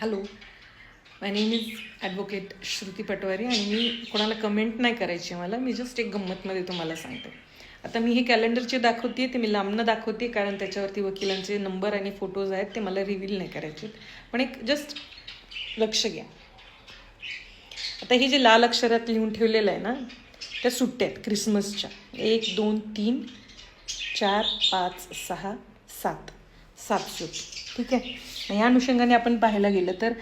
Hello, my name is advocate Shruti Patwari आणि मी कोणाला कमेंट नाही करायची मला. मी जस्ट एक गंमतमध्ये तुम्हाला सांगते. आता मी हे कॅलेंडरचे दाखवते, ते मी लांबनं दाखवते कारण त्याच्यावरती वकिलांचे नंबर आणि फोटोज आहेत, ते मला रिव्हील नाही करायचे. पण एक जस्ट लक्ष घ्या. आता हे जे लाल अक्षरात लिहून ठेवलेलं आहे ना, त्या सुट्ट्या आहेत क्रिसमसच्या. 1 2 3 4 5 6 7 7 सुट. ठीक आहे. या अनुषंगाने आपण पाहायला गेलं तर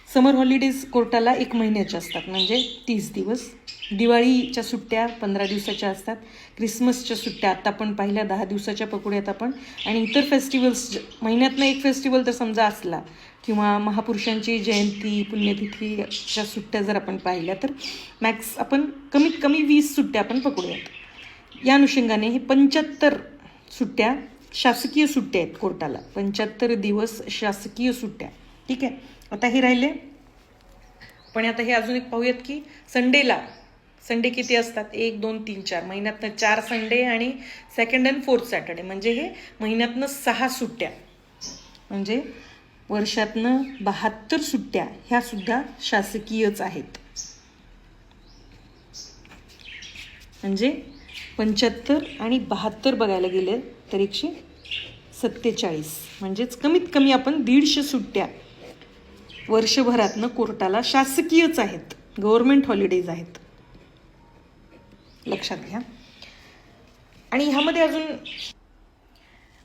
समर हॉलिडेज कोर्टाला 1 महिन्याच्या असतात, म्हणजे 30 दिवस. दिवाळीच्या सुट्ट्या 15 दिवसाच्या असतात. क्रिसमसच्या सुट्ट्या आता आपण पाहिल्या 10 दिवसाच्या पकडूयात आपण. आणि इतर फेस्टिवल्स महिन्यातनं एक फेस्टिवल तर समजा असला किंवा महापुरुषांची जयंती पुण्यतिथीच्या सुट्ट्या जर आपण पाहिल्या तर मॅक्स आपण कमीत कमी 20 सुट्ट्या आपण पकडूयात. या अनुषंगाने हे 75 सुट्ट्या शासकीय सुट्ट्या आहेत कोर्टाला. 75 दिवस शासकीय सुट्ट्या. ठीक आहे. आता हे राहिले. पण आता हे अजून एक पाहूयात की संडे किती असतात. 1 2 3 4 महिन्यातनं 4 संडे आणि 2nd and 4th सॅटर्डे, म्हणजे हे महिन्यातनं 6 सुट्ट्या, म्हणजे वर्षातनं 72 सुट्ट्या ह्या सुद्धा शासकीयच आहेत. म्हणजे 75 आणि 72 बघायला गेले तर 147, म्हणजेच कमीत कमी आपण 150 सुट्ट्या वर्षभरातनं कोर्टाला शासकीयच आहेत, गव्हर्नमेंट हॉलिडेज आहेत, लक्षात घ्या. आणि ह्यामध्ये अजून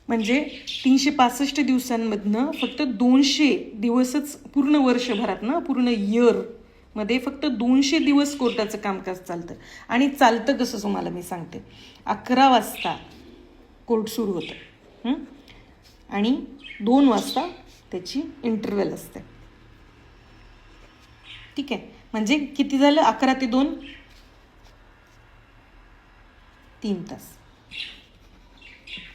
म्हणजे 365 दिवसांमधनं फक्त 200 दिवसच पूर्ण वर्षभरातनं, पूर्ण इयरमध्ये फक्त 200 दिवस कोर्टाचं कामकाज चालतं. आणि चालतं कसं तुम्हाला मी सांगते. 11 वाजता कोर्ट सुरू होतं आणि 2 वाजता त्याची इंटरव्हल असते. ठीक आहे. म्हणजे किती झालं. 11 ते 2 3 तास,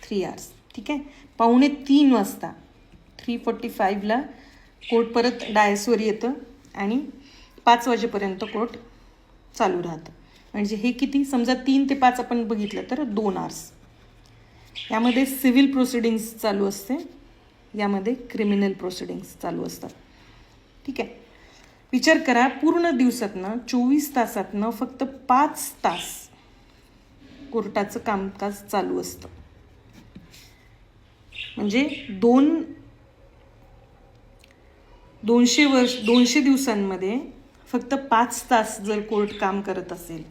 3 hours. ठीक आहे. 2:45 वाजता 3:45ला कोर्ट परत डायसवर येतं आणि 5 वाजेपर्यंत कोर्ट चालू राहतं. म्हणजे हे किती, समजा 3 ते 5 आपण बघितलं तर 2 hours. यामध्ये सिव्हिल प्रोसिडिंग्स चालू असते, यामध्ये क्रिमिनल प्रोसिडिंग्स चालू असतात. ठीक आहे. विचार करा, पूर्ण दिवसातनं 24 तासातनं फक्त 5 तास कोर्टाचं कामकाज चालू असतं. म्हणजे 200 दिवसांमध्ये फक्त 5 तास जर कोर्ट काम करत असेल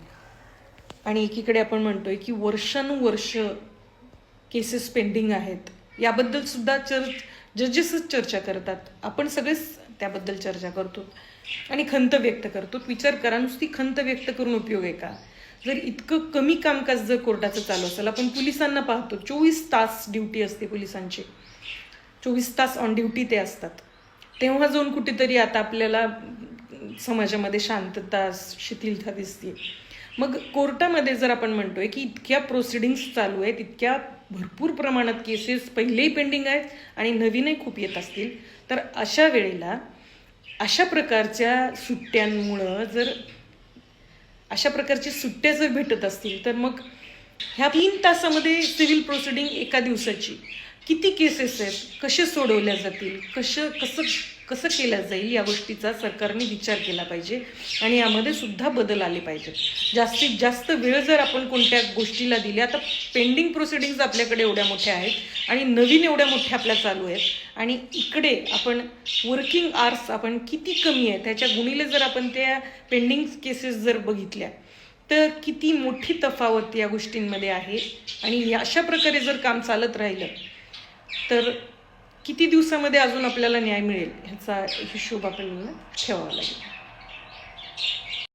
आणि एकीकडे आपण म्हणतोय की वर्षानुवर्ष केसेस पेंडिंग आहेत, याबद्दल सुद्धा जजेसच चर्चा करतात. आपण सगळेच त्याबद्दल चर्चा करतो आणि खंत व्यक्त करतो. विचार करा, नुसती खंत व्यक्त करून उपयोग आहे का. जर इतकं कमी कामकाज जर कोर्टाचं चालू असेल, आपण पोलिसांना पाहतो 24 तास ड्युटी असते पोलिसांची, 24 तास ऑन ड्युटी ते असतात. तेव्हा जाऊन कुठेतरी आता आपल्याला समाजामध्ये शांतता, शिथिलता दिसते. मग कोर्टामध्ये जर आपण म्हणतोय की इतक्या प्रोसिडिंग्स चालू आहेत, इतक्या भरपूर प्रमाणात केसेस पहिलेही पेंडिंग आहेत आणि नवीनही खूप येत असतील, तर अशा वेळेला अशा प्रकारच्या सुट्ट्यांमुळं जर अशा प्रकारची सुट्ट्या जर भेटत असतील तर मग ह्या 3 तासामध्ये सिव्हिल प्रोसिडिंग एका दिवसाची किती केसेस आहेत, कसे सोडवल्या जातील, कसं केलं जाईल, या गोष्टीचा सरकारने विचार केला पाहिजे आणि यामध्ये सुद्धा बदल आले पाहिजेत. जास्तीत जास्त वेळ जर आपण कोणत्या गोष्टीला दिली, आता पेंडिंग प्रोसिडिंग्स आपल्याकडे एवढ्या मोठ्या आहेत आणि नवीन एवढ्या मोठ्या आपल्या चालू आहेत आणि इकडे आपण वर्किंग आवर्स आपण किती कमी आहे त्याच्या गुणिले जर आपण त्या पेंडिंग केसेस जर बघितल्या तर किती मोठी तफावत या गोष्टींमध्ये आहे. आणि अशा प्रकारे जर काम चालत राहिलं तर किती दिवसामध्ये अजून आपल्याला न्याय मिळेल ह्याचा हिशोब आपल्याला ठेवावा लागेल.